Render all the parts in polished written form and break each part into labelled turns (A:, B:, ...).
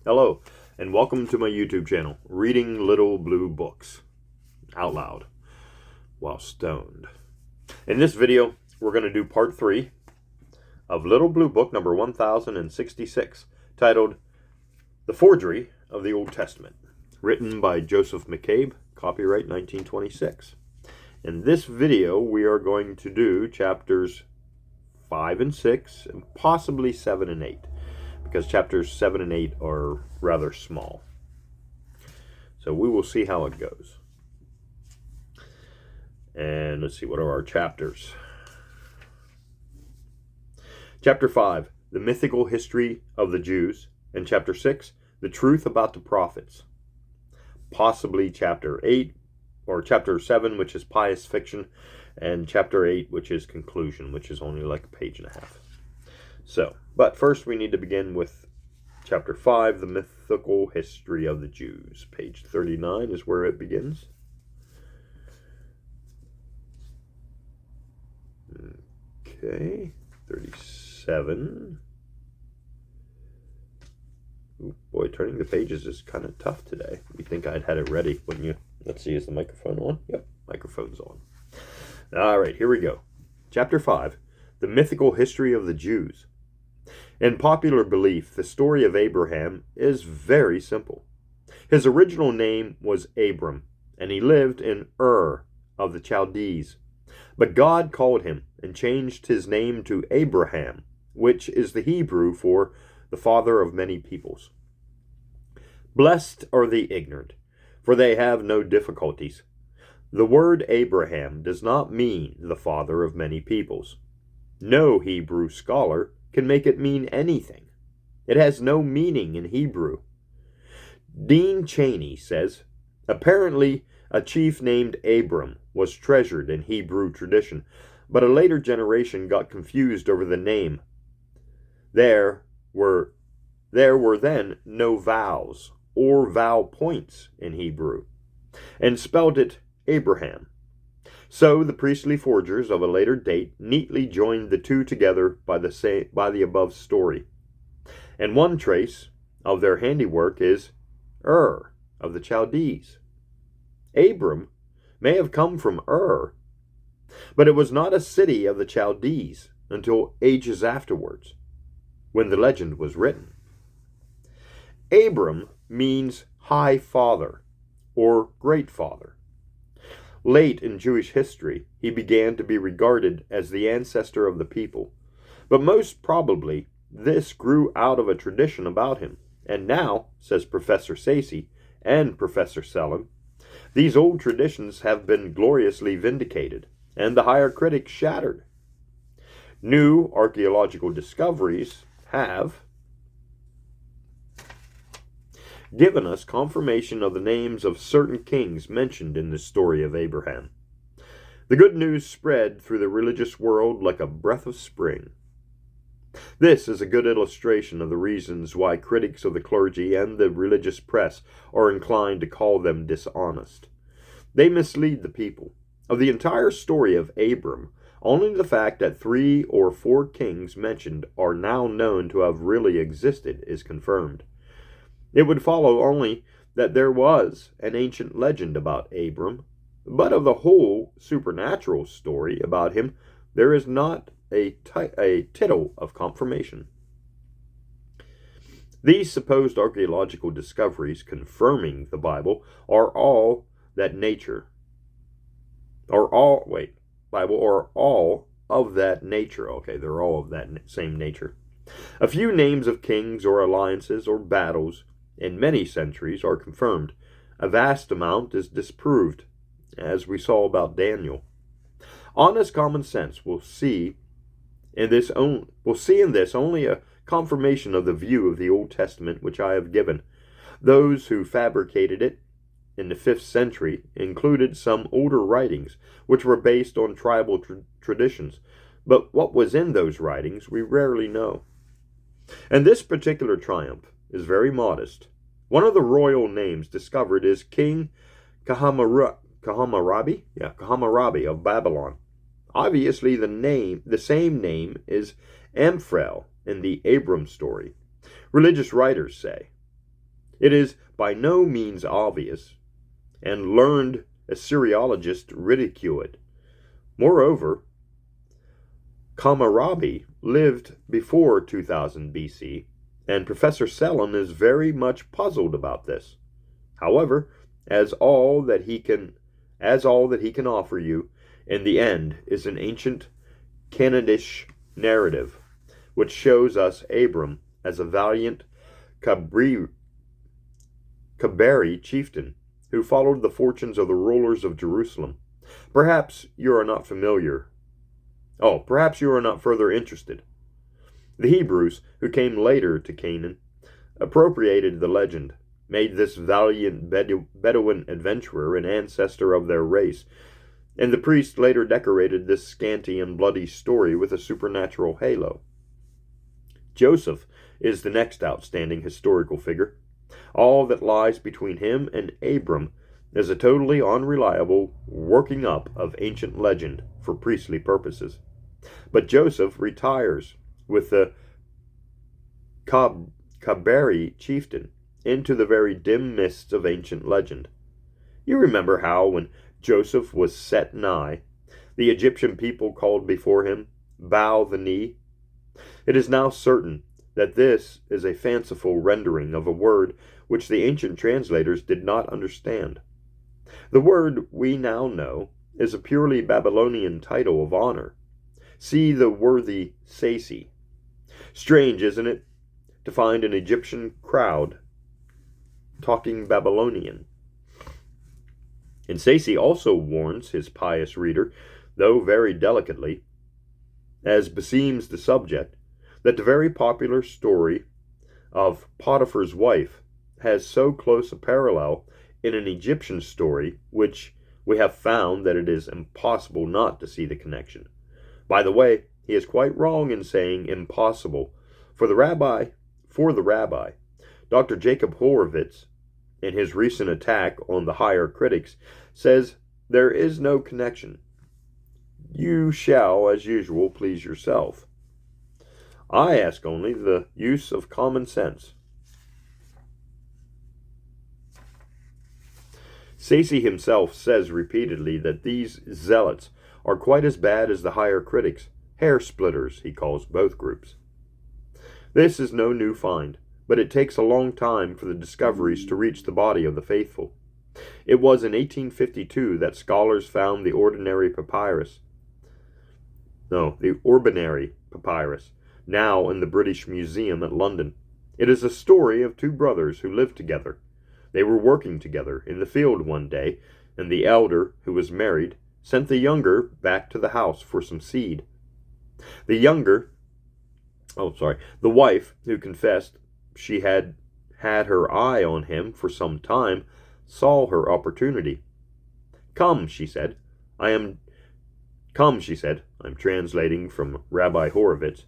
A: Hello, and welcome to my YouTube channel, Reading Little Blue Books, out loud, while stoned. In this video, we're going to do part 3 of Little Blue Book number 1066, titled The Forgery of the Old Testament, written by Joseph McCabe, copyright 1926. In this video, we are going to do chapters 5 and 6, and possibly 7 and 8. Because chapters 7 and 8 are rather small. So we will see how it goes. And let's see, what are our chapters? Chapter 5, the mythical history of the Jews. And chapter 6, the truth about the prophets. Possibly chapter 8, or chapter 7, which is pious fiction. And chapter 8, which is conclusion, which is only like a page and a half. So, but first we need to begin with chapter 5, the mythical history of the Jews. Page 39 is where it begins. Okay, 37. Ooh, boy, turning the pages is kind of tough today. You'd think I'd had it ready, wouldn't you? Let's see, is the microphone on? Yep, microphone's on. All right, here we go. Chapter 5, the mythical history of the Jews. In popular belief, the story of Abraham is very simple. His original name was Abram, and he lived in Ur of the Chaldees. But God called him and changed his name to Abraham, which is the Hebrew for the father of many peoples. Blessed are the ignorant, for they have no difficulties. The word Abraham does not mean the father of many peoples. No Hebrew scholar can make it mean anything. It has no meaning in Hebrew. Dean Cheney says, apparently a chief named Abram was treasured in Hebrew tradition, but a later generation got confused over the name. There were then no vowels or vowel points in Hebrew, and spelled it Abraham. So the priestly forgers of a later date neatly joined the two together by the above story. And one trace of their handiwork is Ur of the Chaldees. Abram may have come from Ur, but it was not a city of the Chaldees until ages afterwards, when the legend was written. Abram means high father or great father. Late in Jewish history, he began to be regarded as the ancestor of the people. But most probably, this grew out of a tradition about him. And now, says Professor Sayce and Professor Selim, these old traditions have been gloriously vindicated, and the higher critics shattered. New archaeological discoveries have given us confirmation of the names of certain kings mentioned in the story of Abraham. The good news spread through the religious world like a breath of spring. This is a good illustration of the reasons why critics of the clergy and the religious press are inclined to call them dishonest. They mislead the people. Of the entire story of Abram, only the fact that 3 or 4 kings mentioned are now known to have really existed is confirmed. It would follow only that there was an ancient legend about Abram, but of the whole supernatural story about him, there is not a tittle of confirmation. These supposed archaeological discoveries confirming the Bible are all of that nature. Okay, they're all of that same nature. A few names of kings or alliances or battles in many centuries are confirmed. A vast amount is disproved, as we saw about Daniel. Honest common sense will see in this only a confirmation of the view of the Old Testament which I have given. Those who fabricated it in the 5th century included some older writings which were based on tribal traditions, but what was in those writings we rarely know. And this particular triumph is very modest. One of the royal names discovered is King Kahamarabi of Babylon. Obviously, the same name is Amphel in the Abram story. Religious writers say, It is by no means obvious, and learned Assyriologists ridicule it. Moreover, Hammurabi lived before 2000 BC, and Professor Selim is very much puzzled about this. However, as all that he can offer you in the end is an ancient Canaanitish narrative, which shows us Abram as a valiant Kabri chieftain who followed the fortunes of the rulers of Jerusalem. Perhaps you are not further interested. The Hebrews, who came later to Canaan, appropriated the legend, made this valiant Bedouin adventurer an ancestor of their race, and the priest later decorated this scanty and bloody story with a supernatural halo. Joseph is the next outstanding historical figure. All that lies between him and Abram is a totally unreliable working up of ancient legend for priestly purposes. But Joseph retires with the Kabari chieftain into the very dim mists of ancient legend. You remember how, when Joseph was set nigh, the Egyptian people called before him, "Bow the knee"? It is now certain that this is a fanciful rendering of a word which the ancient translators did not understand. The word we now know is a purely Babylonian title of honor. See the worthy Sasi. Strange, isn't it, to find an Egyptian crowd talking Babylonian? And Sasi also warns his pious reader, though very delicately, as beseems the subject, that the very popular story of Potiphar's wife has so close a parallel in an Egyptian story, which we have found that it is impossible not to see the connection. By the way, he is quite wrong in saying impossible, for the rabbi, Dr. Jacob Horowitz, in his recent attack on the higher critics, says there is no connection. You shall, as usual, please yourself. I ask only the use of common sense. Sasi himself says repeatedly that these zealots are quite as bad as the higher critics. Hair splitters, he calls both groups. This is no new find, but it takes a long time for the discoveries to reach the body of the faithful. It was in 1852 that scholars found the Ordinary Papyrus, now in the British Museum at London. It is a story of two brothers who lived together. They were working together in the field one day, and the elder, who was married, sent the younger back to the house for some seed. The wife, who confessed she had had her eye on him for some time, saw her opportunity. Come, she said, I'm translating from Rabbi Horowitz.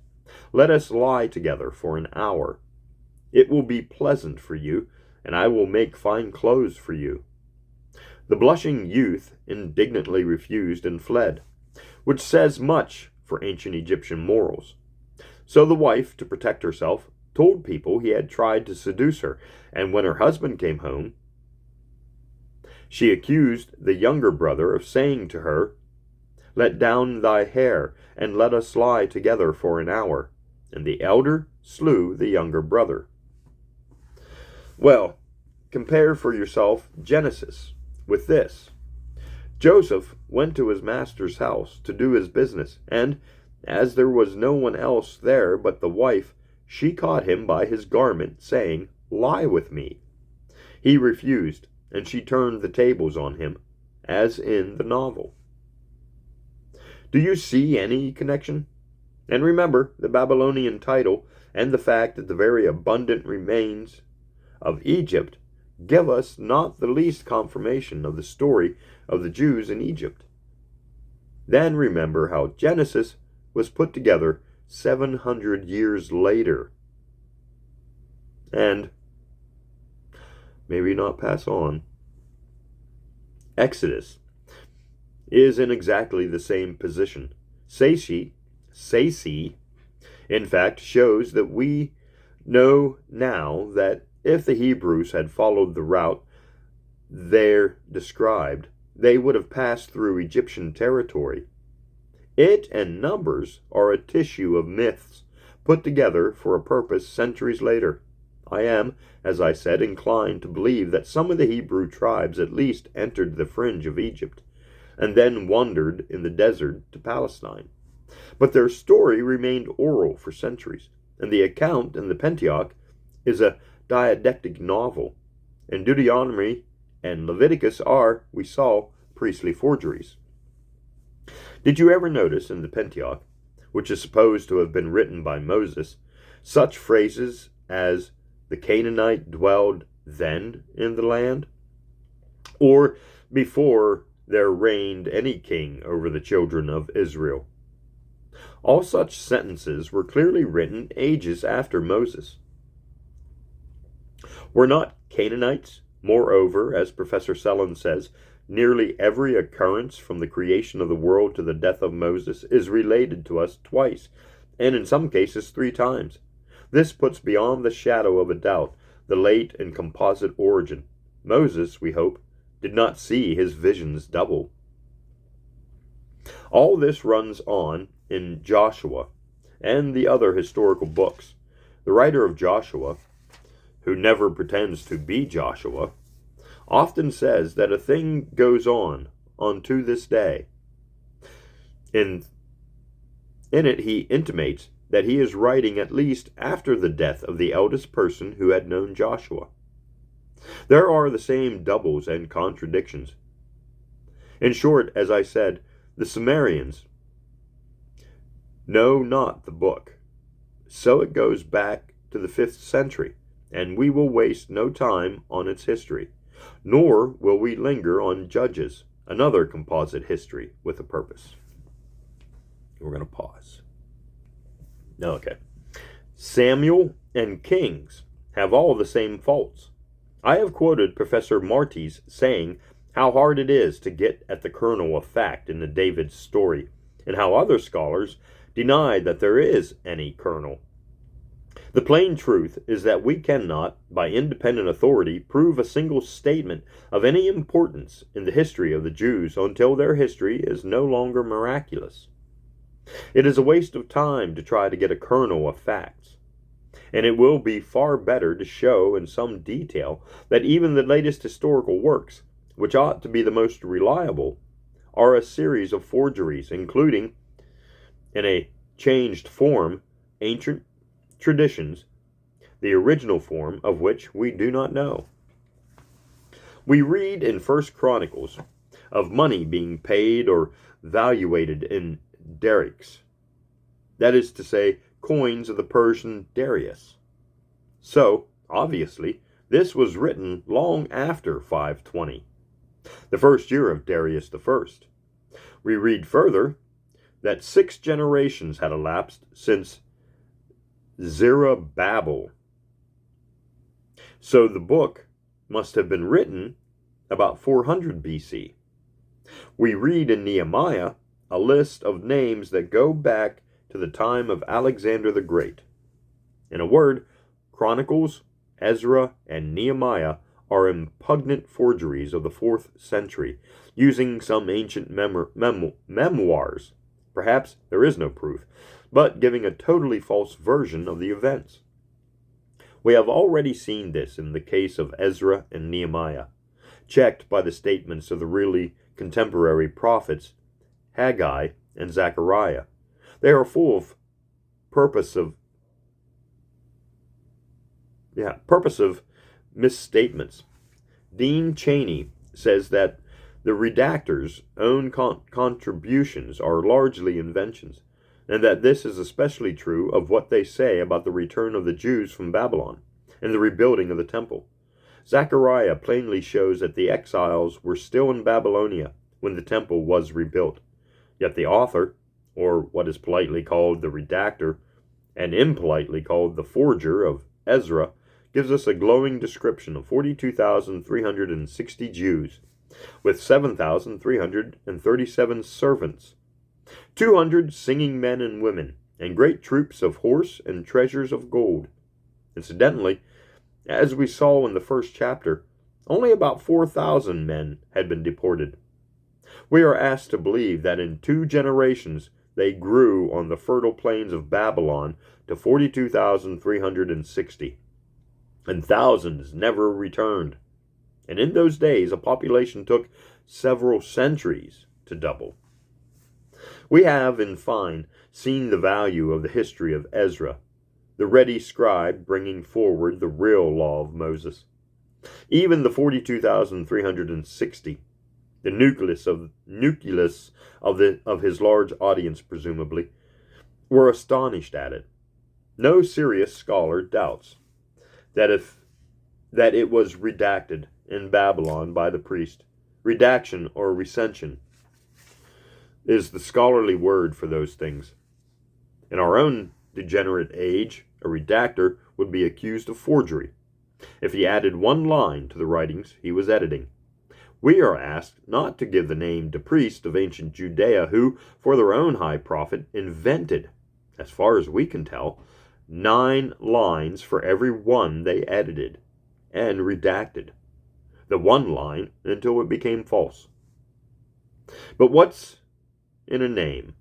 A: Let us lie together for an hour. It will be pleasant for you, and I will make fine clothes for you. The blushing youth indignantly refused and fled, which says much for ancient Egyptian morals. So the wife, to protect herself, told people he had tried to seduce her, and when her husband came home, she accused the younger brother of saying to her, "Let down thy hair, and let us lie together for an hour." And the elder slew the younger brother. Well, compare for yourself Genesis with this. Joseph went to his master's house to do his business, and as there was no one else there but the wife, she caught him by his garment, saying, "Lie with me." He refused, and she turned the tables on him, as in the novel. Do you see any connection? And remember the Babylonian title and the fact that the very abundant remains of Egypt give us not the least confirmation of the story of the Jews in Egypt. Then remember how Genesis was put together 700 years later. And maybe not pass on. Exodus is in exactly the same position. Sasi, in fact, shows that we know now that if the Hebrews had followed the route there described, they would have passed through Egyptian territory. It and Numbers are a tissue of myths put together for a purpose centuries later. I am, as I said, inclined to believe that some of the Hebrew tribes at least entered the fringe of Egypt, and then wandered in the desert to Palestine. But their story remained oral for centuries, and the account in the Pentateuch is a didactic novel, and Deuteronomy and Leviticus are, we saw, priestly forgeries. Did you ever notice in the Pentateuch, which is supposed to have been written by Moses, such phrases as the Canaanite dwelled then in the land, or before there reigned any king over the children of Israel? All such sentences were clearly written ages after Moses. Were not Canaanites, moreover, as Professor Sellon says, nearly every occurrence from the creation of the world to the death of Moses is related to us twice, and in some cases 3 times. This puts beyond the shadow of a doubt the late and composite origin. Moses, we hope, did not see his visions double. All this runs on in Joshua and the other historical books. The writer of Joshua, who never pretends to be Joshua, often says that a thing goes on to this day. In it he intimates that he is writing at least after the death of the eldest person who had known Joshua. There are the same doubles and contradictions. In short, as I said, the Sumerians know not the book, so it goes back to the 5th century, and we will waste no time on its history, nor will we linger on Judges, another composite history with a purpose. We're going to pause. Okay. Samuel and Kings have all the same faults. I have quoted Professor Marty's saying how hard it is to get at the kernel of fact in the David story, and how other scholars deny that there is any kernel. The plain truth is that we cannot, by independent authority, prove a single statement of any importance in the history of the Jews until their history is no longer miraculous. It is a waste of time to try to get a kernel of facts, and it will be far better to show in some detail that even the latest historical works, which ought to be the most reliable, are a series of forgeries, including, in a changed form, ancient traditions, the original form of which we do not know. We read in 1 Chronicles of money being paid or valuated in darics, that is to say, coins of the Persian Darius. So, obviously, this was written long after 520, the first year of Darius I. We read further that 6 generations had elapsed since Zerubbabel. So the book must have been written about 400 BC. We read in Nehemiah a list of names that go back to the time of Alexander the Great. In a word, Chronicles, Ezra, and Nehemiah are impugnant forgeries of the 4th century, using some ancient memoirs. Perhaps there is no proof, but giving a totally false version of the events. We have already seen this in the case of Ezra and Nehemiah, checked by the statements of the really contemporary prophets Haggai and Zechariah. They are full of purposive misstatements. Dean Cheney says that the redactors' own contributions are largely inventions, and that this is especially true of what they say about the return of the Jews from Babylon and the rebuilding of the temple. Zechariah plainly shows that the exiles were still in Babylonia when the temple was rebuilt. Yet the author, or what is politely called the redactor, and impolitely called the forger of Ezra, gives us a glowing description of 42,360 Jews, with 7,337 servants, 200 singing men and women, and great troops of horse and treasures of gold. Incidentally, As we saw in the first chapter, only about 4,000 men had been deported. We are asked to believe that in 2 generations they grew on the fertile plains of Babylon to 42,360, and thousands never returned. And in those days, a population took several centuries to double. We have, in fine, seen the value of the history of Ezra, the ready scribe bringing forward the real law of Moses. Even the 42,360, the nucleus of his large audience, presumably, were astonished at it. No serious scholar doubts that it was redacted in Babylon by the priest. Redaction or recension is the scholarly word for those things. In our own degenerate age, a redactor would be accused of forgery if he added 1 line to the writings he was editing. We are asked not to give the name to priests of ancient Judea who, for their own high profit, invented, as far as we can tell, 9 lines for every one they edited, and redacted the 1 line until it became false. But what's in a name?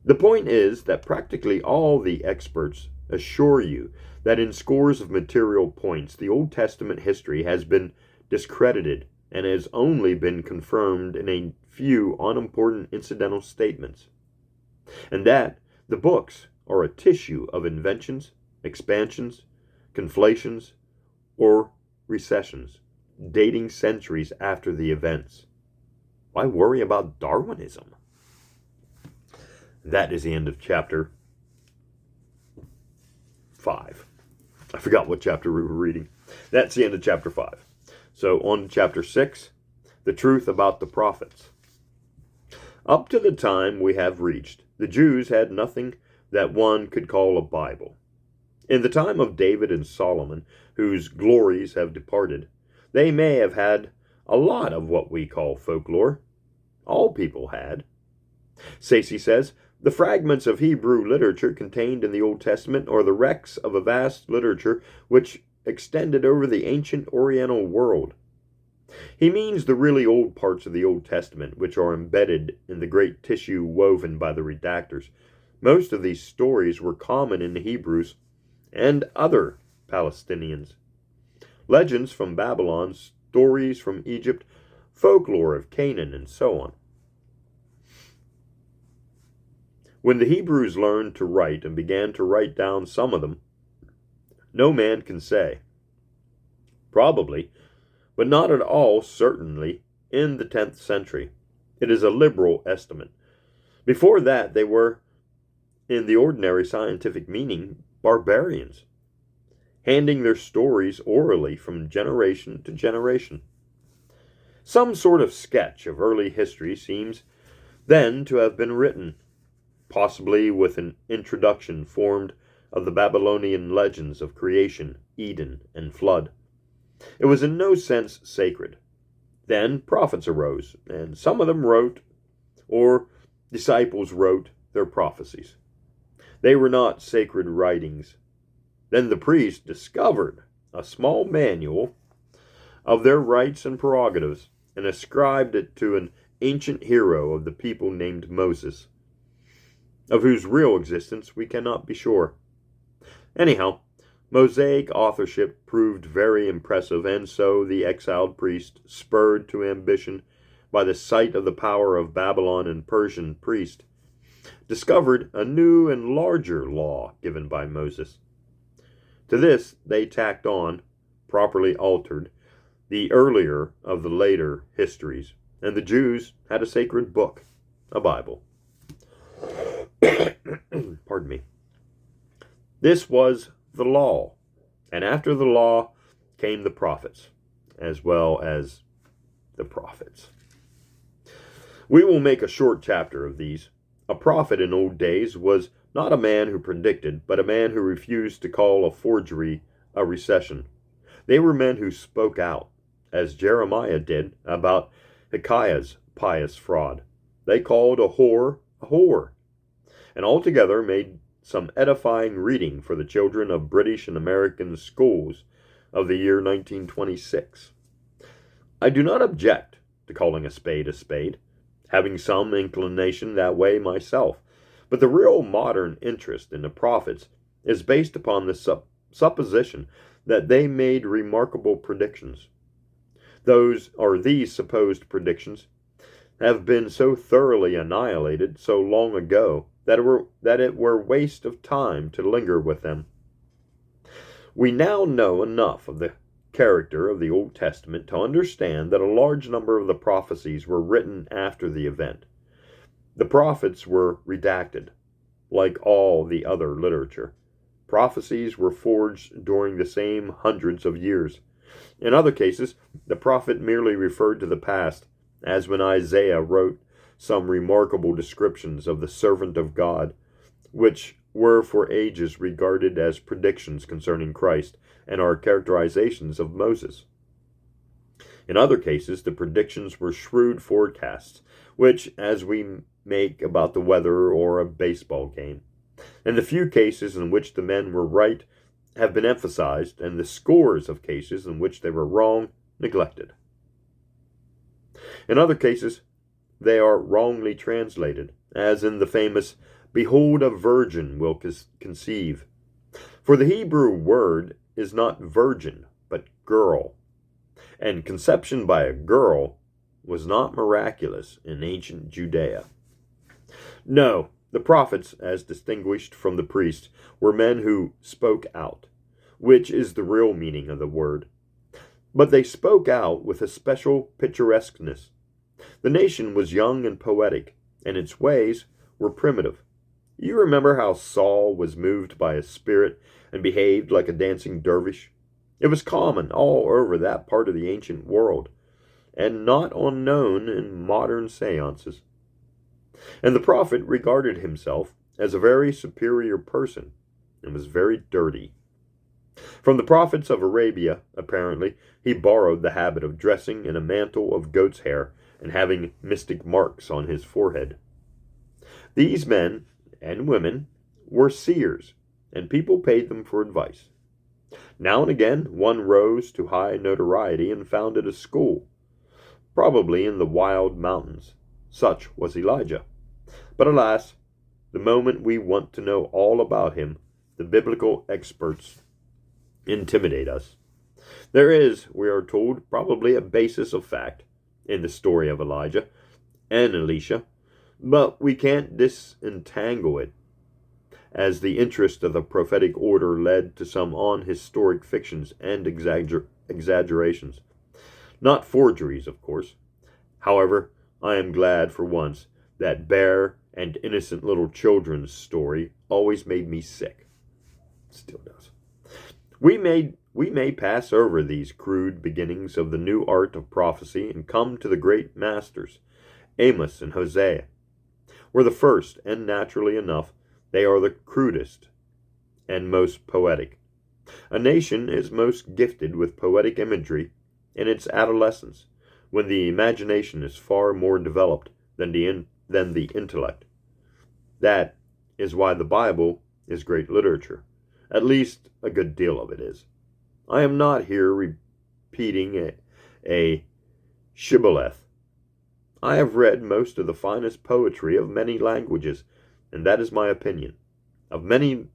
A: The point is that practically all the experts assure you that in scores of material points the Old Testament history has been discredited and has only been confirmed in a few unimportant incidental statements, and that the books are a tissue of inventions, expansions, conflations, or recessions, dating centuries after the events. Why worry about Darwinism? That is the end of chapter 5. I forgot what chapter we were reading. That's the end of chapter 5. So on to chapter 6, the truth about the prophets. Up to the time we have reached, the Jews had nothing that one could call a Bible. In the time of David and Solomon, whose glories have departed, they may have had a lot of what we call folklore. All people had. Sayce says, the fragments of Hebrew literature contained in the Old Testament are the wrecks of a vast literature which extended over the ancient Oriental world. He means the really old parts of the Old Testament, which are embedded in the great tissue woven by the redactors. Most of these stories were common in the Hebrews and other Palestinians. Legends from Babylon, stories from Egypt, folklore of Canaan, and so on. When the Hebrews learned to write and began to write down some of them, no man can say. Probably, but not at all certainly, in the 10th century. It is a liberal estimate. Before that, they were, in the ordinary scientific meaning, barbarians, handing their stories orally from generation to generation. Some sort of sketch of early history seems then to have been written, possibly with an introduction formed of the Babylonian legends of creation, Eden, and flood. It was in no sense sacred. Then prophets arose, and some of them wrote, or disciples wrote, their prophecies. They were not sacred writings. Then the priest discovered a small manual of their rights and prerogatives, and ascribed it to an ancient hero of the people named Moses, of whose real existence we cannot be sure. Anyhow, Mosaic authorship proved very impressive, and so the exiled priest, spurred to ambition by the sight of the power of Babylon and Persian priest, discovered a new and larger law given by Moses. To this they tacked on, properly altered, the earlier of the later histories, and the Jews had a sacred book, a Bible. Pardon me. This was the law, and after the law came the prophets, as well as the prophets. We will make a short chapter of these. A prophet in old days was not a man who predicted, but a man who refused to call a forgery a recession. They were men who spoke out, as Jeremiah did about Hilkiah's pious fraud. They called a whore, and altogether made some edifying reading for the children of British and American schools of the year 1926. I do not object to calling a spade, having some inclination that way myself, but the real modern interest in the prophets is based upon the supposition that they made remarkable predictions. These supposed predictions have been so thoroughly annihilated so long ago that it were waste of time to linger with them. We now know enough of the character of the Old Testament to understand that a large number of the prophecies were written after the event. The prophets were redacted, like all the other literature. Prophecies were forged during the same hundreds of years. In other cases, the prophet merely referred to the past, as when Isaiah wrote some remarkable descriptions of the servant of God, which were for ages regarded as predictions concerning Christ and are characterizations of Moses. In other cases, the predictions were shrewd forecasts, which, as we make about the weather or a baseball game. And the few cases in which the men were right have been emphasized, and the scores of cases in which they were wrong neglected. In other cases, they are wrongly translated, as in the famous, "Behold, a virgin will conceive." For the Hebrew word is not virgin, but girl. And conception by a girl was not miraculous in ancient Judea. No, the prophets, as distinguished from the priests, were men who spoke out, which is the real meaning of the word. But they spoke out with a special picturesqueness. The nation was young and poetic, and its ways were primitive. You remember how Saul was moved by a spirit and behaved like a dancing dervish? It was common all over that part of the ancient world, and not unknown in modern seances. And the prophet regarded himself as a very superior person, and was very dirty. From the prophets of Arabia, apparently, he borrowed the habit of dressing in a mantle of goat's hair and having mystic marks on his forehead. These men and women were seers, and people paid them for advice. Now and again, one rose to high notoriety and founded a school, probably in the wild mountains. Such was Elijah. But alas, the moment we want to know all about him, the biblical experts intimidate us. There is, we are told, probably a basis of fact in the story of Elijah and Elisha, but we can't disentangle it, as the interest of the prophetic order led to some unhistoric fictions and exaggerations. Not forgeries, of course. However, I am glad for once that bare and innocent little children's story always made me sick. Still does. We may pass over these crude beginnings of the new art of prophecy and come to the great masters. Amos and Hosea were the first, and naturally enough, they are the crudest and most poetic. A nation is most gifted with poetic imagery in its adolescence, when the imagination is far more developed than the intellect. That is why the Bible is great literature. At least a good deal of it is. I am not here repeating a shibboleth. I have read most of the finest poetry of many languages, and that is my opinion. Of many,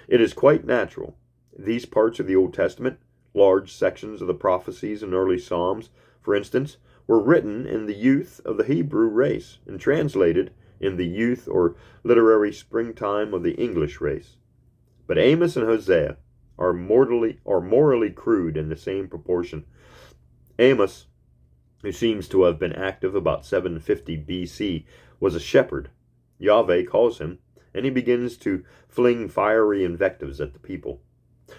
A: it is quite natural. These parts of the Old Testament, large sections of the prophecies and early Psalms, for instance, were written in the youth of the Hebrew race and translated in the youth or literary springtime of the English race. But Amos and Hosea are morally crude in the same proportion. Amos, who seems to have been active about 750 BC, was a shepherd. Yahweh calls him, and he begins to fling fiery invectives at the people,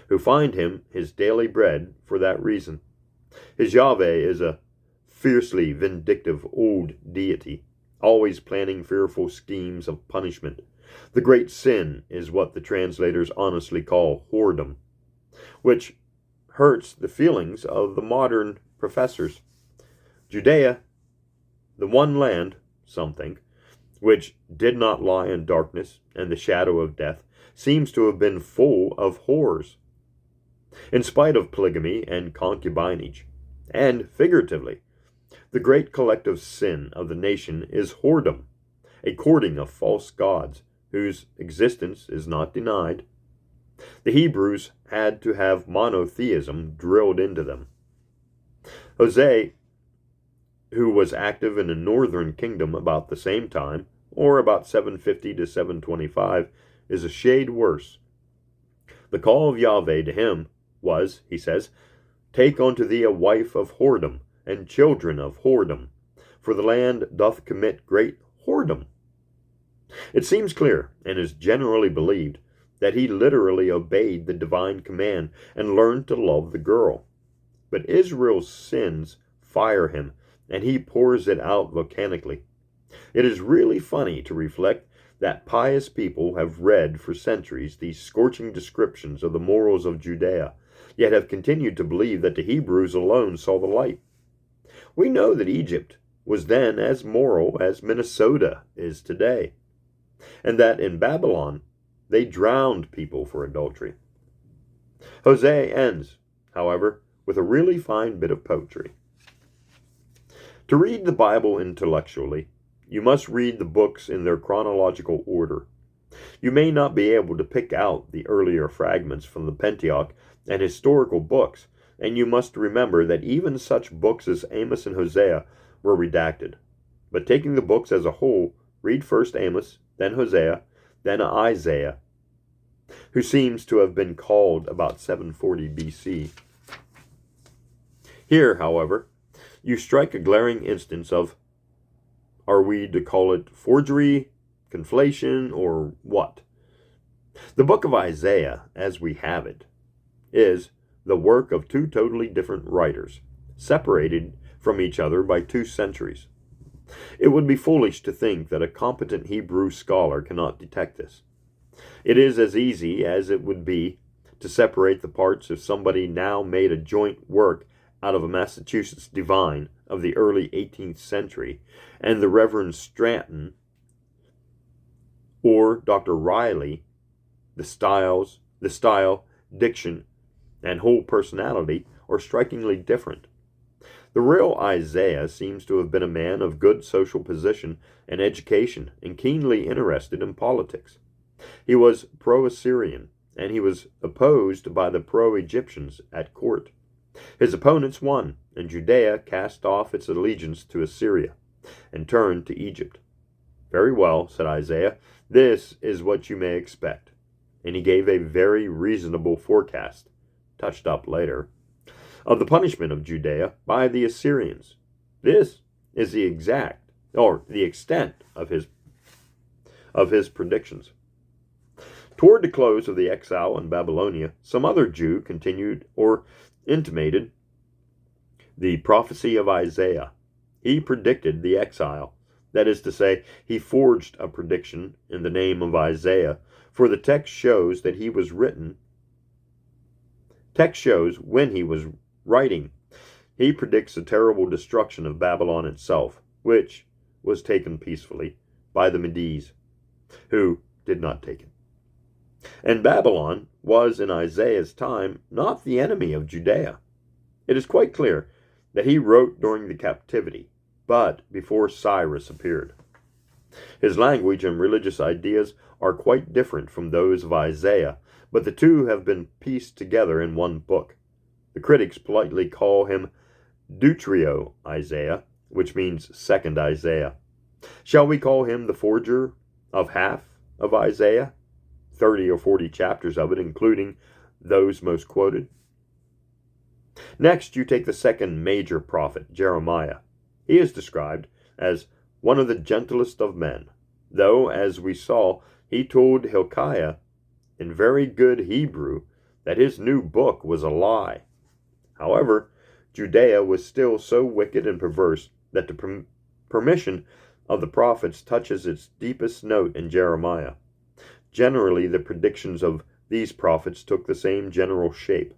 A: who find him his daily bread for that reason. His Yahweh is a fiercely vindictive old deity, always planning fearful schemes of punishment. The great sin is what the translators honestly call whoredom, which hurts the feelings of the modern professors. Judea, the one land, some think, which did not lie in darkness and the shadow of death, seems to have been full of horrors. in spite of polygamy and concubinage. And, figuratively, the great collective sin of the nation is whoredom, a courting of false gods, whose existence is not denied. The Hebrews had to have monotheism drilled into them. Hosea, who was active in the northern kingdom about the same time, or about 750 to 725, is a shade worse. The call of Yahweh to him was, he says, "Take unto thee a wife of whoredom, and children of whoredom, for the land doth commit great whoredom." It seems clear, and is generally believed, that he literally obeyed the divine command and learned to love the girl. But Israel's sins fire him, and he pours it out volcanically. It is really funny to reflect that pious people have read for centuries these scorching descriptions of the morals of Judea, yet have continued to believe that the Hebrews alone saw the light. We know that Egypt was then as moral as Minnesota is today, and that in Babylon they drowned people for adultery. Hosea ends, however, with a really fine bit of poetry. To read the Bible intellectually, you must read the books in their chronological order. You may not be able to pick out the earlier fragments from the Pentateuch and historical books, and you must remember that even such books as Amos and Hosea were redacted. But taking the books as a whole, read first Amos, then Hosea, then Isaiah, who seems to have been called about 740 BC. Here, however, you strike a glaring instance of, are we to call it forgery, conflation, or what? The book of Isaiah, as we have it, is the work of two totally different writers, separated from each other by 2 centuries. It would be foolish to think that a competent Hebrew scholar cannot detect this. It is as easy as it would be to separate the parts if somebody now made a joint work out of a Massachusetts divine of the early 18th century and the Reverend Stratton or Dr. Riley. The style, diction, and whole personality are strikingly different. The real Isaiah seems to have been a man of good social position and education and keenly interested in politics. He was pro-Assyrian, and he was opposed by the pro-Egyptians at court. His opponents won, and Judea cast off its allegiance to Assyria and turned to Egypt. "Very well," said Isaiah, "this is what you may expect." And he gave a very reasonable forecast, touched up later, of the punishment of Judea by the Assyrians. This is the extent of his predictions. Toward the close of the exile in Babylonia, some other Jew continued or intimated the prophecy of Isaiah. He predicted the exile. That is to say, he forged a prediction in the name of Isaiah, for the text shows that he was written. Text shows when he was writing. He predicts the terrible destruction of Babylon itself, which was taken peacefully by the Medes, who did not take it. And Babylon was in Isaiah's time not the enemy of Judea. It is quite clear that he wrote during the captivity, but before Cyrus appeared. His language and religious ideas are quite different from those of Isaiah, but the two have been pieced together in one book. The critics politely call him Deuterio Isaiah, which means second Isaiah. Shall we call him the forger of half of Isaiah? 30 or 40 chapters of it, including those most quoted. Next, you take the second major prophet, Jeremiah. He is described as one of the gentlest of men, though, as we saw, he told Hilkiah in very good Hebrew that his new book was a lie. However, Judea was still so wicked and perverse that the permission of the prophets touches its deepest note in Jeremiah. Generally, the predictions of these prophets took the same general shape.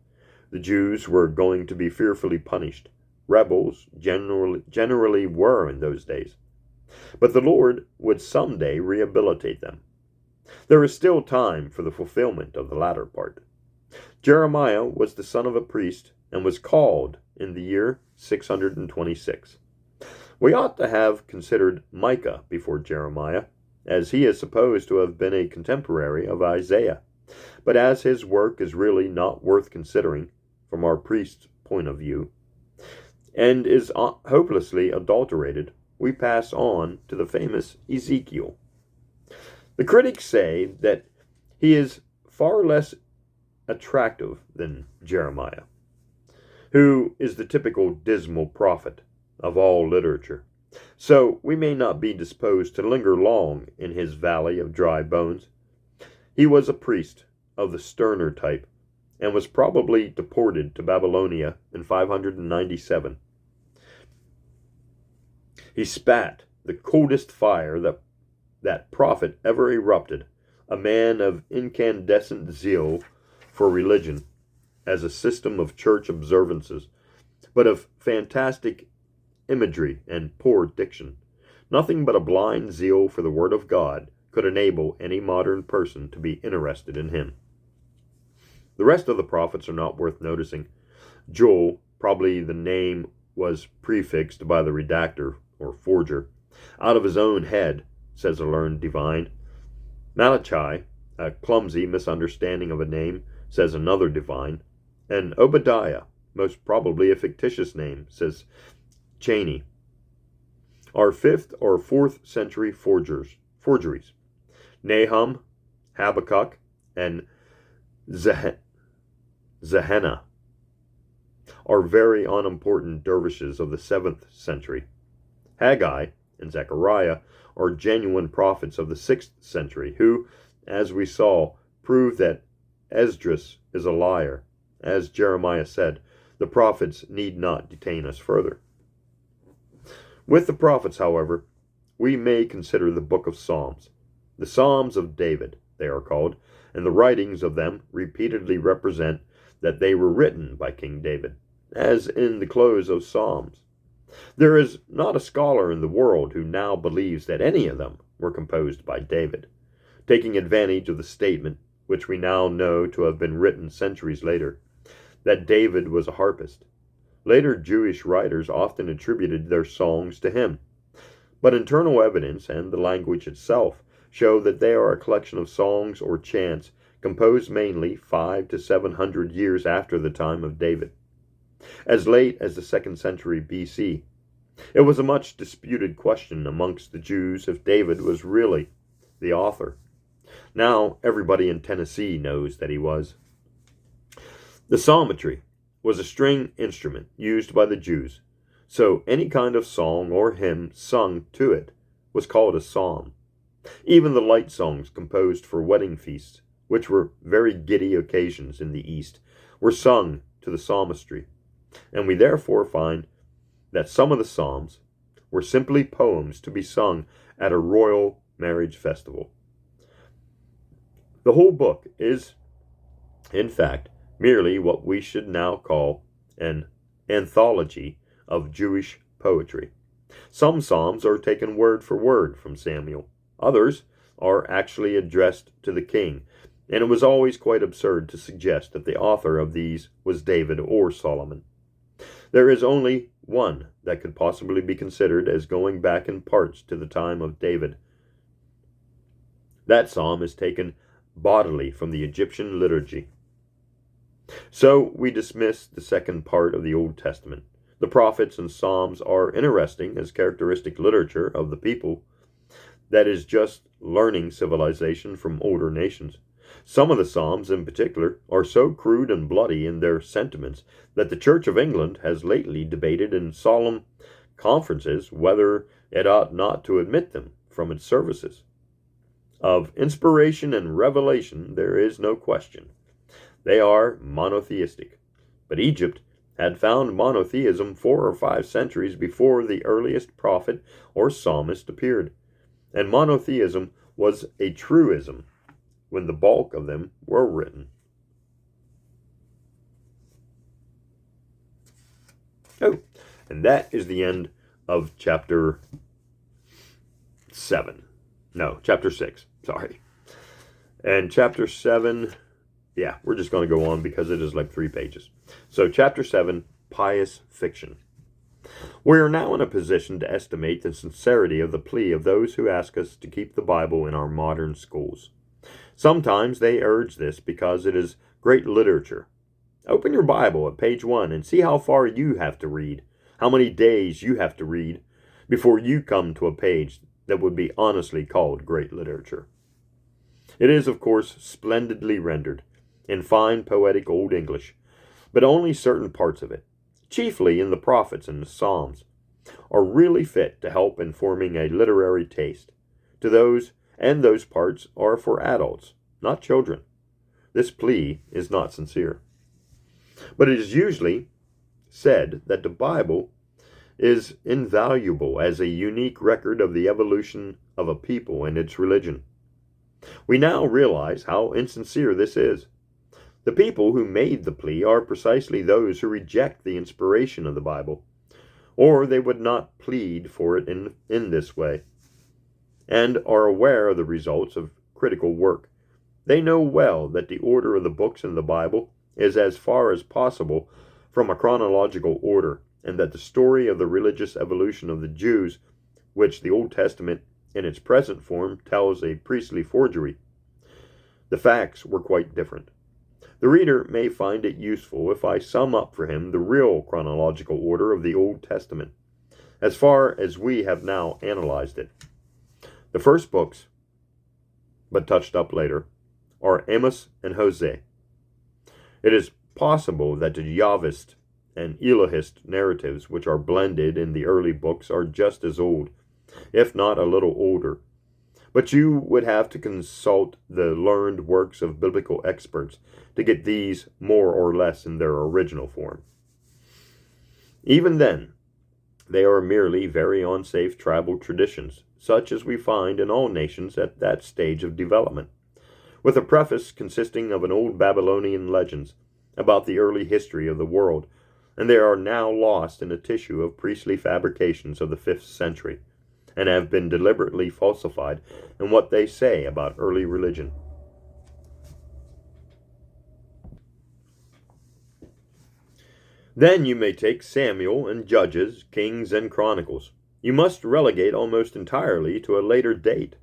A: The Jews were going to be fearfully punished. Rebels generally were in those days. But the Lord would someday rehabilitate them. There is still time for the fulfillment of the latter part. Jeremiah was the son of a priest and was called in the year 626. We ought to have considered Micah before Jeremiah, as he is supposed to have been a contemporary of Isaiah. But as his work is really not worth considering from our priest's point of view, and is hopelessly adulterated, we pass on to the famous Ezekiel. The critics say that he is far less attractive than Jeremiah, who is the typical dismal prophet of all literature. So we may not be disposed to linger long in his valley of dry bones. He was a priest of the sterner type, and was probably deported to Babylonia in 597. He spat the coldest fire that prophet ever erupted, a man of incandescent zeal for religion as a system of church observances, but of fantastic imagery and poor diction. Nothing but a blind zeal for the Word of God could enable any modern person to be interested in him. The rest of the prophets are not worth noticing. Joel, probably the name was prefixed by the redactor, or forger, out of his own head, says a learned divine. Malachi, a clumsy misunderstanding of a name, says another divine. And Obadiah, most probably a fictitious name, says Cheney, are 5th or 4th century forgeries. Nahum, Habakkuk, and Zehenna are very unimportant dervishes of the 7th century. Haggai and Zechariah are genuine prophets of the 6th century, who, as we saw, prove that Esdras is a liar. As Jeremiah said, the prophets need not detain us further. With the prophets, however, we may consider the book of Psalms. The Psalms of David, they are called, and the writings of them repeatedly represent that they were written by King David, as in the close of Psalms. There is not a scholar in the world who now believes that any of them were composed by David, taking advantage of the statement, which we now know to have been written centuries later, that David was a harpist. Later Jewish writers often attributed their songs to him, but internal evidence and the language itself show that they are a collection of songs or chants composed mainly 500 to 700 years after the time of David, as late as the 2nd century BC. It was a much disputed question amongst the Jews if David was really the author. Now everybody in Tennessee knows that he was. The psalmody was a string instrument used by the Jews, so any kind of song or hymn sung to it was called a psalm. Even the light songs composed for wedding feasts, which were very giddy occasions in the East, were sung to the psalmistry, and we therefore find that some of the psalms were simply poems to be sung at a royal marriage festival. The whole book is, in fact, merely what we should now call an anthology of Jewish poetry. Some psalms are taken word for word from Samuel. Others are actually addressed to the king, and it was always quite absurd to suggest that the author of these was David or Solomon. There is only one that could possibly be considered as going back in parts to the time of David. That psalm is taken bodily from the Egyptian liturgy. So we dismiss the second part of the Old Testament. The prophets and psalms are interesting as characteristic literature of the people that is just learning civilization from older nations. Some of the psalms in particular are so crude and bloody in their sentiments that the Church of England has lately debated in solemn conferences whether it ought not to admit them from its services. Of inspiration and revelation there is no question. They are monotheistic. But Egypt had found monotheism 4 or 5 centuries before the earliest prophet or psalmist appeared, and monotheism was a truism when the bulk of them were written. Oh, and that is the end of chapter 7. No, chapter 6, sorry. And chapter 7 Yeah, we're just going to go on because it is like 3 pages. So, chapter 7, Pious Fiction. We are now in a position to estimate the sincerity of the plea of those who ask us to keep the Bible in our modern schools. Sometimes they urge this because it is great literature. Open your Bible at page 1 and see how far you have to read, how many days you have to read before you come to a page that would be honestly called great literature. It is, of course, splendidly rendered, in fine poetic Old English, but only certain parts of it, chiefly in the prophets and the Psalms, are really fit to help in forming a literary taste. Those parts are for adults, not children. This plea is not sincere. But it is usually said that the Bible is invaluable as a unique record of the evolution of a people and its religion. We now realize how insincere this is. The people who made the plea are precisely those who reject the inspiration of the Bible, or they would not plead for it in this way, and are aware of the results of critical work. They know well that the order of the books in the Bible is as far as possible from a chronological order, and that the story of the religious evolution of the Jews, which the Old Testament in its present form tells a priestly forgery. The facts were quite different. The reader may find it useful if I sum up for him the real chronological order of the Old Testament, as far as we have now analyzed it. The first books, but touched up later, are Amos and Hosea. It is possible that the Yahvist and Elohist narratives, which are blended in the early books, are just as old, if not a little older. But you would have to consult the learned works of biblical experts to get these more or less in their original form. Even then, they are merely very unsafe tribal traditions, such as we find in all nations at that stage of development, with a preface consisting of an old Babylonian legends about the early history of the world, and they are now lost in a tissue of priestly fabrications of the 5th century, and have been deliberately falsified in what they say about early religion. Then you may take Samuel and Judges, Kings and Chronicles. You must relegate almost entirely to a later date,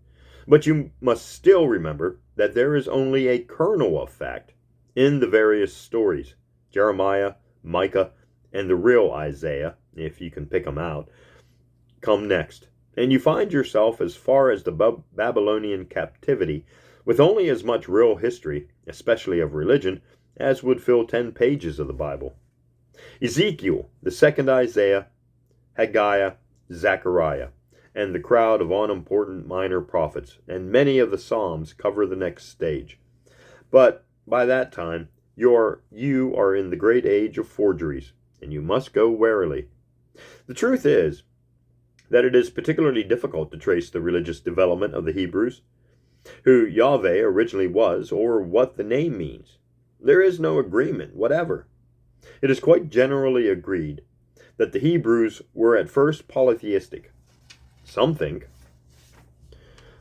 A: but you must still remember that there is only a kernel of fact in the various stories. Jeremiah, Micah, and the real Isaiah, if you can pick them out, come next. And you find yourself as far as the Babylonian captivity with only as much real history, especially of religion, as would fill 10 pages of the Bible. Ezekiel, the second Isaiah, Haggai, Zechariah, and the crowd of unimportant minor prophets, and many of the Psalms cover the next stage. But by that time, you are in the great age of forgeries, and you must go warily. The truth is that it is particularly difficult to trace the religious development of the Hebrews, who Yahweh originally was, or what the name means. There is no agreement whatever. It is quite generally agreed that the Hebrews were at first polytheistic. Some think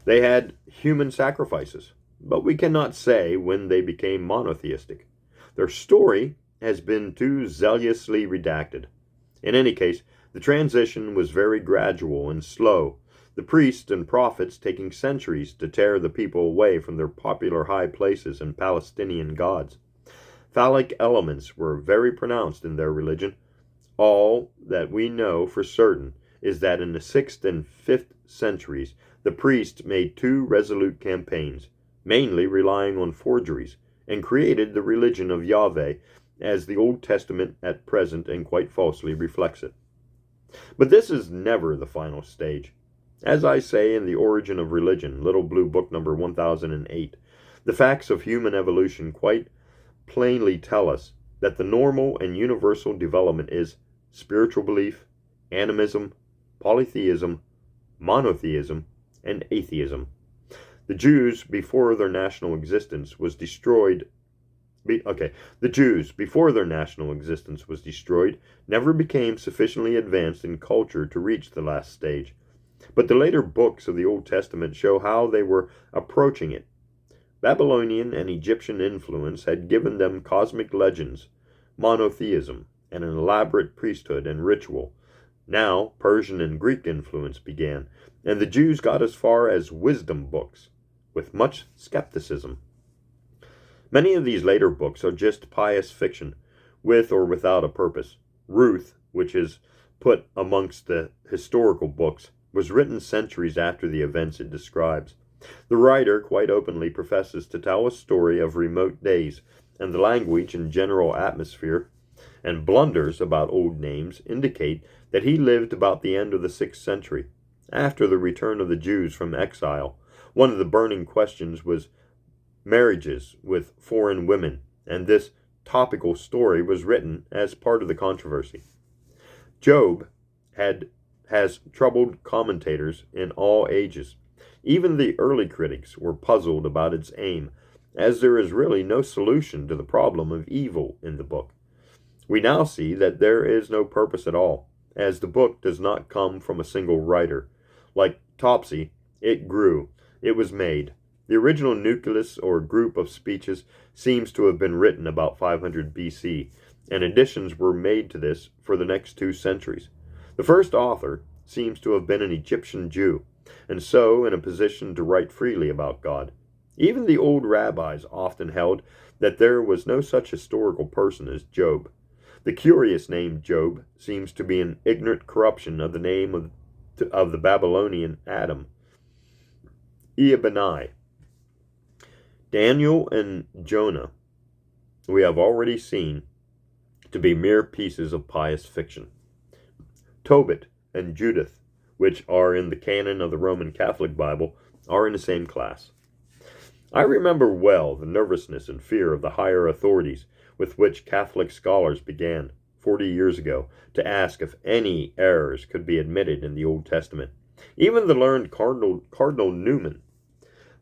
A: they had human sacrifices, but we cannot say when they became monotheistic. Their story has been too zealously redacted. In any case, the transition was very gradual and slow, the priests and prophets taking centuries to tear the people away from their popular high places and Palestinian gods. Phallic elements were very pronounced in their religion. All that we know for certain is that in the 6th and 5th centuries, the priests made 2 resolute campaigns, mainly relying on forgeries, and created the religion of Yahweh as the Old Testament at present and quite falsely reflects it. But this is never the final stage. As I say in The Origin of Religion, Little Blue Book number 1008, the facts of human evolution quite plainly tell us that the normal and universal development is spiritual belief, animism, polytheism, monotheism, and atheism. The Jews, before their national existence was destroyed, never became sufficiently advanced in culture to reach the last stage. But the later books of the Old Testament show how they were approaching it. Babylonian and Egyptian influence had given them cosmic legends, monotheism, and an elaborate priesthood and ritual. Now, Persian and Greek influence began, and the Jews got as far as wisdom books, with much skepticism. Many of these later books are just pious fiction, with or without a purpose. Ruth, which is put amongst the historical books, was written centuries after the events it describes. The writer quite openly professes to tell a story of remote days, and the language and general atmosphere and blunders about old names indicate that he lived about the end of the 6th century, after the return of the Jews from exile. One of the burning questions was marriages with foreign women, and this topical story was written as part of the controversy. Job has troubled commentators in all ages. Even the early critics were puzzled about its aim, as there is really no solution to the problem of evil in the book. We now see that there is no purpose at all, as the book does not come from a single writer. Like Topsy, it grew, it was made. The original nucleus or group of speeches seems to have been written about 500 BC, and additions were made to this for the next 2 centuries. The first author seems to have been an Egyptian Jew, and so in a position to write freely about God. Even the old rabbis often held that there was no such historical person as Job. The curious name Job seems to be an ignorant corruption of the name of the Babylonian Adam, Eabani. Daniel and Jonah we have already seen to be mere pieces of pious fiction. Tobit and Judith, which are in the canon of the Roman Catholic Bible, are in the same class. I remember well the nervousness and fear of the higher authorities with which Catholic scholars began, 40 years ago, to ask if any errors could be admitted in the Old Testament. Even the learned Cardinal Newman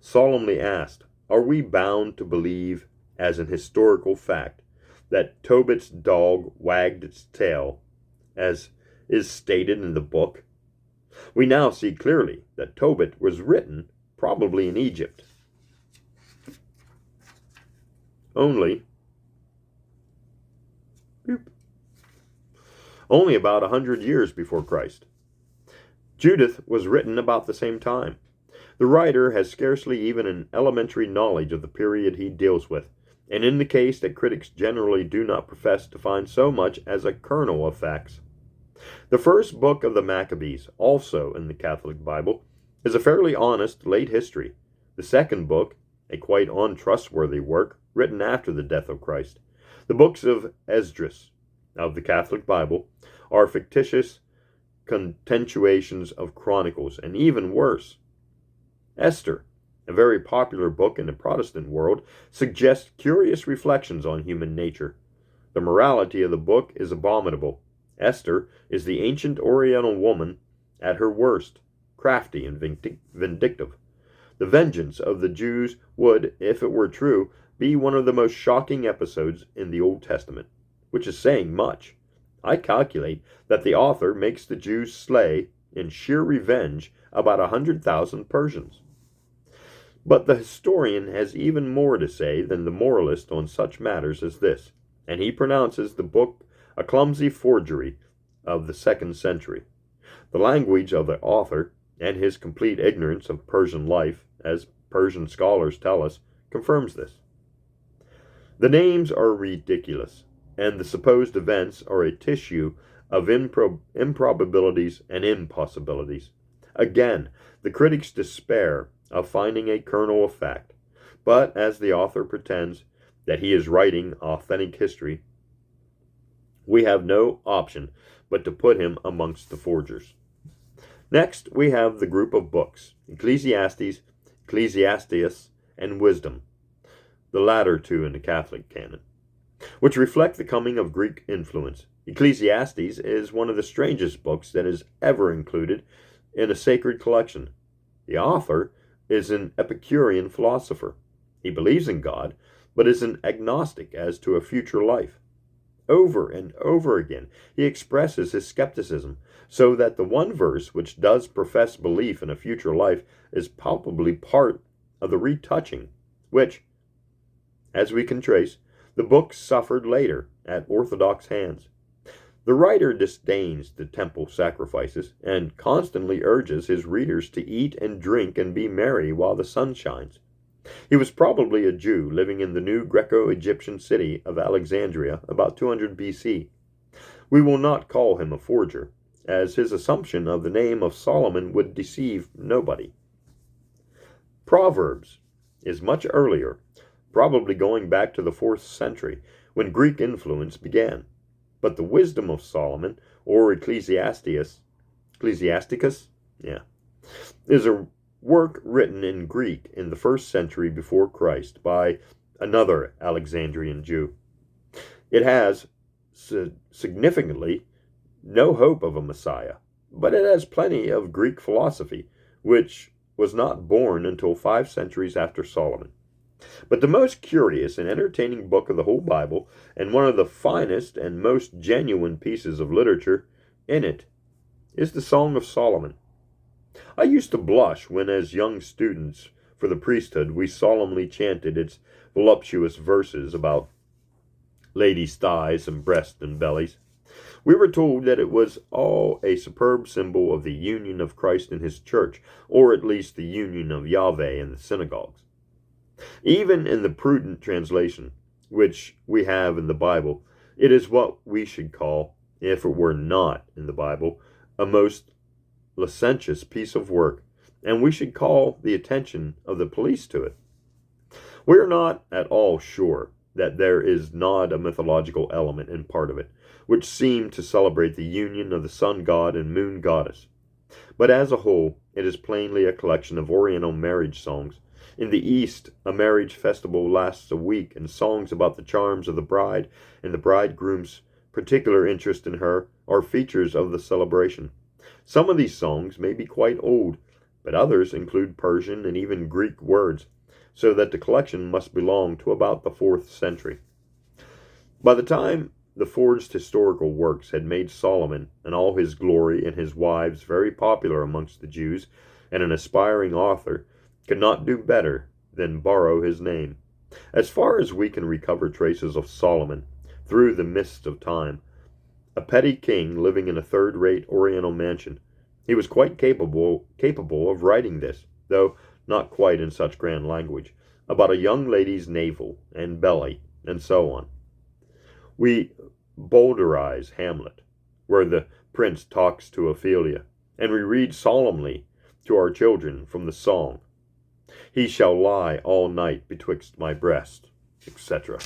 A: solemnly asked, "Are we bound to believe as an historical fact that Tobit's dog wagged its tail, as is stated in the book?" We now see clearly that Tobit was written probably in Egypt, only about 100 years before Christ. Judith was written about the same time. The writer has scarcely even an elementary knowledge of the period he deals with, and in the case that critics generally do not profess to find so much as a kernel of facts. The first book of the Maccabees, also in the Catholic Bible, is a fairly honest late history. The second book, a quite untrustworthy work, written after the death of Christ. The books of Esdras, of the Catholic Bible, are fictitious continuations of chronicles, and even worse. Esther, a very popular book in the Protestant world, suggests curious reflections on human nature. The morality of the book is abominable. Esther is the ancient Oriental woman at her worst, crafty and vindictive. The vengeance of the Jews would, if it were true, be one of the most shocking episodes in the Old Testament, which is saying much. I calculate that the author makes the Jews slay, in sheer revenge, about 100,000 Persians. But the historian has even more to say than the moralist on such matters as this, and he pronounces the book a clumsy forgery of the 2nd century. The language of the author, and his complete ignorance of Persian life, as Persian scholars tell us, confirms this. The names are ridiculous, and the supposed events are a tissue of improbabilities and impossibilities. Again, the critics despair of finding a kernel of fact, but as the author pretends that he is writing authentic history, we have no option but to put him amongst the forgers. Next, we have the group of books, Ecclesiastes, Ecclesiastes, and Wisdom, the latter two in the Catholic canon, which reflect the coming of Greek influence. Ecclesiastes is one of the strangest books that is ever included in a sacred collection. The author is an Epicurean philosopher. He believes in God, but is an agnostic as to a future life. Over and over again, he expresses his skepticism, so that the one verse which does profess belief in a future life is palpably part of the retouching which, as we can trace, the book suffered later at Orthodox hands. The writer disdains the temple sacrifices and constantly urges his readers to eat and drink and be merry while the sun shines. He was probably a Jew living in the new Greco-Egyptian city of Alexandria about 200 BC. We will not call him a forger, as his assumption of the name of Solomon would deceive nobody. Proverbs is much earlier, probably going back to the 4th century, when Greek influence began. But the Wisdom of Solomon, or Ecclesiasticus, is a work written in Greek in the 1st century before Christ by another Alexandrian Jew. It has, significantly, no hope of a Messiah, but it has plenty of Greek philosophy, which was not born until 5 centuries after Solomon. But the most curious and entertaining book of the whole Bible, and one of the finest and most genuine pieces of literature in it, is the Song of Solomon. I used to blush when, as young students for the priesthood, we solemnly chanted its voluptuous verses about ladies' thighs and breasts and bellies. We were told that it was all a superb symbol of the union of Christ and his church, or at least the union of Yahweh and the synagogues. Even in the prudent translation, which we have in the Bible, it is what we should call, if it were not in the Bible, a most licentious piece of work, and we should call the attention of the police to it. We are not at all sure that there is not a mythological element in part of it, which seemed to celebrate the union of the sun god and moon goddess. But as a whole, it is plainly a collection of Oriental marriage songs. In the East, a marriage festival lasts a week, and songs about the charms of the bride and the bridegroom's particular interest in her are features of the celebration. Some of these songs may be quite old, but others include Persian and even Greek words, so that the collection must belong to about the 4th century. By the time the forged historical works had made Solomon and all his glory and his wives very popular amongst the Jews, and an aspiring author could not do better than borrow his name. As far as we can recover traces of Solomon through the mists of time, a petty king living in a third-rate Oriental mansion, he was quite capable of writing this, though not quite in such grand language, about a young lady's navel and belly, and so on. We bowdlerize Hamlet, where the prince talks to Ophelia, and we read solemnly to our children from the song, "He shall lie all night betwixt my breast," etc.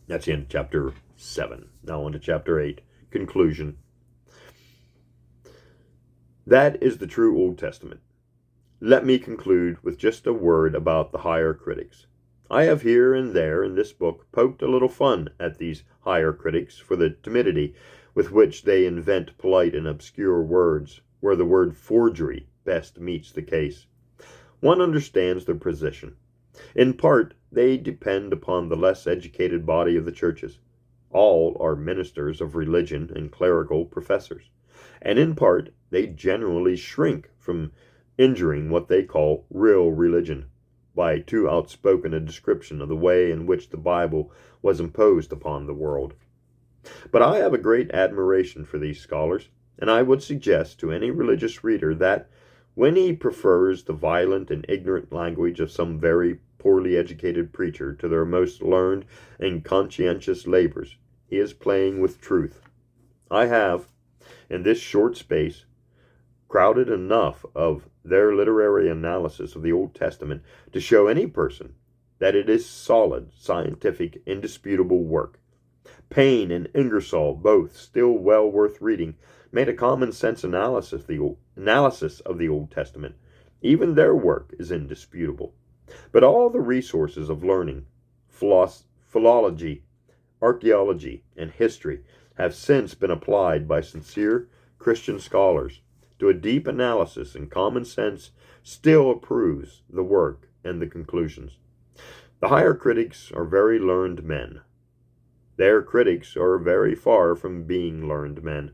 A: That's in chapter 7. Now on to chapter 8, conclusion. That is the true Old Testament. Let me conclude with just a word about the higher critics. I have here and there in this book poked a little fun at these higher critics for the timidity with which they invent polite and obscure words, where the word forgery best meets the case. One understands their position. In part, they depend upon the less educated body of the churches. All are ministers of religion and clerical professors. And in part, they generally shrink from injuring what they call real religion by too outspoken a description of the way in which the Bible was imposed upon the world. But I have a great admiration for these scholars, and I would suggest to any religious reader that, when he prefers the violent and ignorant language of some very poorly educated preacher to their most learned and conscientious labors, he is playing with truth. I have, in this short space, crowded enough of their literary analysis of the Old Testament to show any person that it is solid, scientific, indisputable work. Payne and Ingersoll, both still well worth reading, made a common-sense analysis of the Old Testament. Even their work is indisputable. But all the resources of learning, philology, archaeology, and history have since been applied by sincere Christian scholars to a deep analysis, and common sense still approves the work and the conclusions. The higher critics are very learned men. Their critics are very far from being learned men.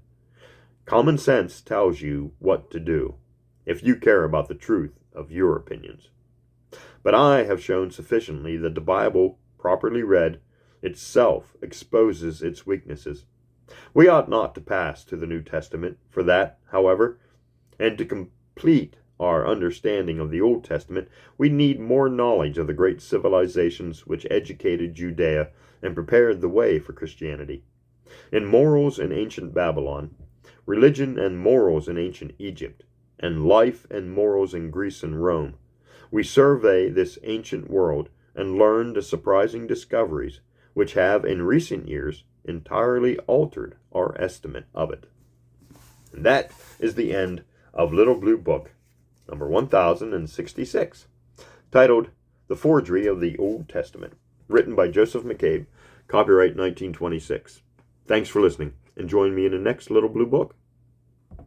A: Common sense tells you what to do, if you care about the truth of your opinions. But I have shown sufficiently that the Bible, properly read, itself exposes its weaknesses. We ought not to pass to the New Testament for that, however, and to complete our understanding of the Old Testament, we need more knowledge of the great civilizations which educated Judea and prepared the way for Christianity. In morals in ancient Babylon, religion and morals in ancient Egypt, and life and morals in Greece and Rome, we survey this ancient world and learn the surprising discoveries which have in recent years entirely altered our estimate of it. And that is the end of Little Blue Book, number 1066, titled The Forgery of the Old Testament, written by Joseph McCabe, copyright 1926. Thanks for listening, and join me in the next Little Blue Book.